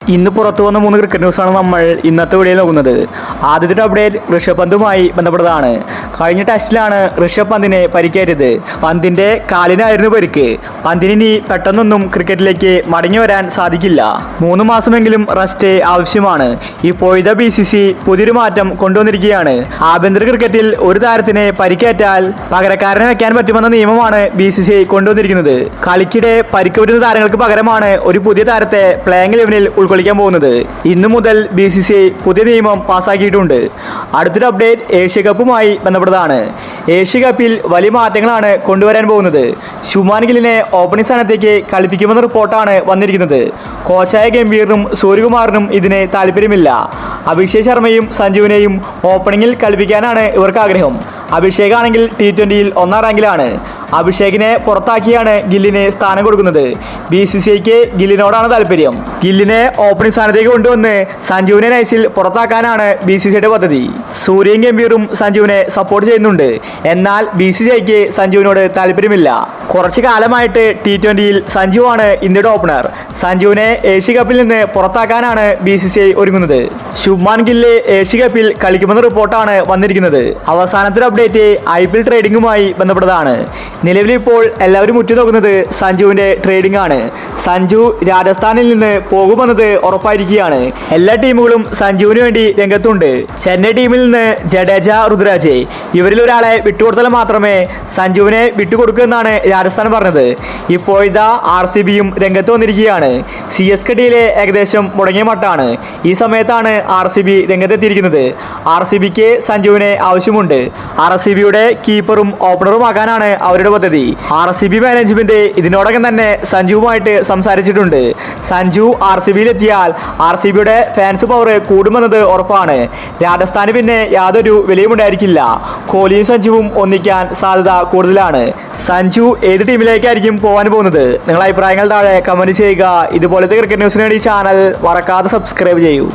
ഇന്ന് പുറത്തു വന്ന 3 ക്രിക്കറ്റ് ന്യൂസാണ് നമ്മൾ ഇന്നത്തെ വീഡിയോയിൽ നോക്കുന്നത്. ആദ്യത്തെ അപ്ഡേറ്റ് ഋഷഭ് പന്തുമായി ബന്ധപ്പെട്ടതാണ്. കഴിഞ്ഞ ടെസ്റ്റിലാണ് ഋഷഭ് പന്തിനെ പരിക്കേറ്റത്. പന്തിന്റെ കാലിനായിരുന്നു പരിക്ക്. പന്തിന് ഇനി പെട്ടെന്നൊന്നും ക്രിക്കറ്റിലേക്ക് മടങ്ങി വരാൻ സാധിക്കില്ല. 3 മാസമെങ്കിലും റെസ്റ്റ് ആവശ്യമാണ്. ഇപ്പോഴത്തെ BCC പുതിയൊരു മാറ്റം കൊണ്ടുവന്നിരിക്കുകയാണ്. ആഭ്യന്തര ക്രിക്കറ്റിൽ ഒരു താരത്തിന് പരിക്കേറ്റാൽ പകരക്കാരനെ വെക്കാൻ പറ്റുമെന്ന നിയമമാണ് BCC കൊണ്ടുവന്നിരിക്കുന്നത്. കളിക്കിടെ പരിക്ക് പറ്റുന്ന താരങ്ങൾക്ക് പകരമാണ് ഒരു പുതിയ താരത്തെ പ്ലേയിങ് 11-ൽ ഉൾക്കൊള്ളിക്കാൻ പോകുന്നത്. ഇന്നു മുതൽ BCC പുതിയ നിയമം പാസ്സാക്കിയിട്ടുണ്ട്. അടുത്തൊരു അപ്ഡേറ്റ് ഏഷ്യ കപ്പുമായി ബന്ധപ്പെട്ടതാണ്. ഏഷ്യ കപ്പിൽ വലിയ മാറ്റങ്ങളാണ് കൊണ്ടുവരാൻ പോകുന്നത്. ശുഭ്മാൻ ഗില്ലിനെ ഓപ്പണിംഗ് സ്ഥാനത്തേക്ക് കളിപ്പിക്കുമെന്ന റിപ്പോർട്ടാണ് വന്നിരിക്കുന്നത്. കോച്ചായ ഗംഭീറിനും സൂര്യകുമാറിനും ഇതിന് താല്പര്യമില്ല. അഭിഷേക് ശർമ്മയും സഞ്ജുവിനെയും ഓപ്പണിംഗിൽ കളിപ്പിക്കാനാണ് ഇവർക്ക് ആഗ്രഹം. അഭിഷേക് ആണെങ്കിൽ T20-ൽ 1-ാം റാങ്കിലാണ്. അഭിഷേകിനെ പുറത്താക്കിയാണ് ഗില്ലിന് സ്ഥാനം കൊടുക്കുന്നത്. BCCക്ക് ഗില്ലിനോടാണ് താല്പര്യം. ഗില്ലിനെ ഓപ്പണിംഗ് സ്ഥാനത്തേക്ക് കൊണ്ടുവന്ന് സഞ്ജുവിനെ നൈസിൽ പുറത്താക്കാനാണ് BCCയുടെ പദ്ധതി. സൂര്യയും ഗംഭീറും സഞ്ജുവിനെ സപ്പോർട്ട് ചെയ്യുന്നുണ്ട്. എന്നാൽ BCCക്ക് സഞ്ജുവിനോട് താല്പര്യമില്ല. കുറച്ചു കാലമായിട്ട് T20-ൽ സഞ്ജുവാണ് ഇന്ത്യയുടെ ഓപ്പണർ. സഞ്ജുവിനെ ഏഷ്യ കപ്പിൽ നിന്ന് പുറത്താക്കാനാണ് BCCI ഒരുങ്ങുന്നത്. ശുഭ്മാൻ ഗില്ല് ഏഷ്യ കപ്പിൽ കളിക്കുമെന്ന റിപ്പോർട്ടാണ് വന്നിരിക്കുന്നത്. അവസാനത്തെ അപ്ഡേറ്റ് IPL ട്രേഡിംഗുമായി ബന്ധപ്പെട്ടതാണ്. നിലവിൽ ഇപ്പോൾ എല്ലാവരും ഉറ്റുനോക്കുന്നത് സഞ്ജുവിന്റെ ട്രേഡിംഗ് ആണ്. സഞ്ജു രാജസ്ഥാനിൽ നിന്ന് പോകുമെന്നത് ഉറപ്പായിരിക്കുകയാണ്. എല്ലാ ടീമുകളും സഞ്ജുവിന് വേണ്ടി രംഗത്തുണ്ട്. ചെന്നൈ ടീമിൽ നിന്ന് ജഡേജ, ഋതുരാജ് ഇവരിൽ ഒരാളെ വിട്ടുകൊടുത്താൽ മാത്രമേ സഞ്ജുവിനെ വിട്ടുകൊടുക്കൂ എന്നാണ് രാജസ്ഥാൻ പറഞ്ഞത്. ഇപ്പോഴത്തെ RCBയും രംഗത്ത് വന്നിരിക്കുകയാണ്. CSK ഡീല് ഏകദേശം മുടങ്ങിയ മട്ടാണ്. ഈ സമയത്താണ് RCB രംഗത്തെത്തിയിരിക്കുന്നത്. RCBക്ക് സഞ്ജുവിനെ ആവശ്യമുണ്ട്. RCBയുടെ കീപ്പറും ഓപ്പണറും ആക്കാനാണ് അവരുടെ പദ്ധതി. RCB മാനേജ്മെന്റ് ഇതിനോടകം തന്നെ സഞ്ജുവുമായിട്ട് സംസാരിച്ചിട്ടുണ്ട്. സഞ്ജു RCBയിലെത്തിയാൽ RCBയുടെ ഫാൻസ് പവർ കൂടുമെന്നത് ഉറപ്പാണ്. രാജസ്ഥാന് പിന്നെ യാതൊരു വിലയും ഉണ്ടായിരിക്കില്ല. കോഹ്ലിയും സഞ്ജുവും ഒന്നിക്കാൻ സാധ്യത കൂടുതലാണ്. സഞ്ജു ഏത് ടീമിലേക്കായിരിക്കും പോകാൻ പോകുന്നത്? നിങ്ങളുടെ അഭിപ്രായങ്ങൾ താഴെ കമന്റ് ചെയ്യുക. ഇതുപോലത്തെ ക്രിക്കറ്റ് ന്യൂസിന് വേണ്ടി ചാനൽ മറക്കാതെ സബ്സ്ക്രൈബ് ചെയ്യൂ.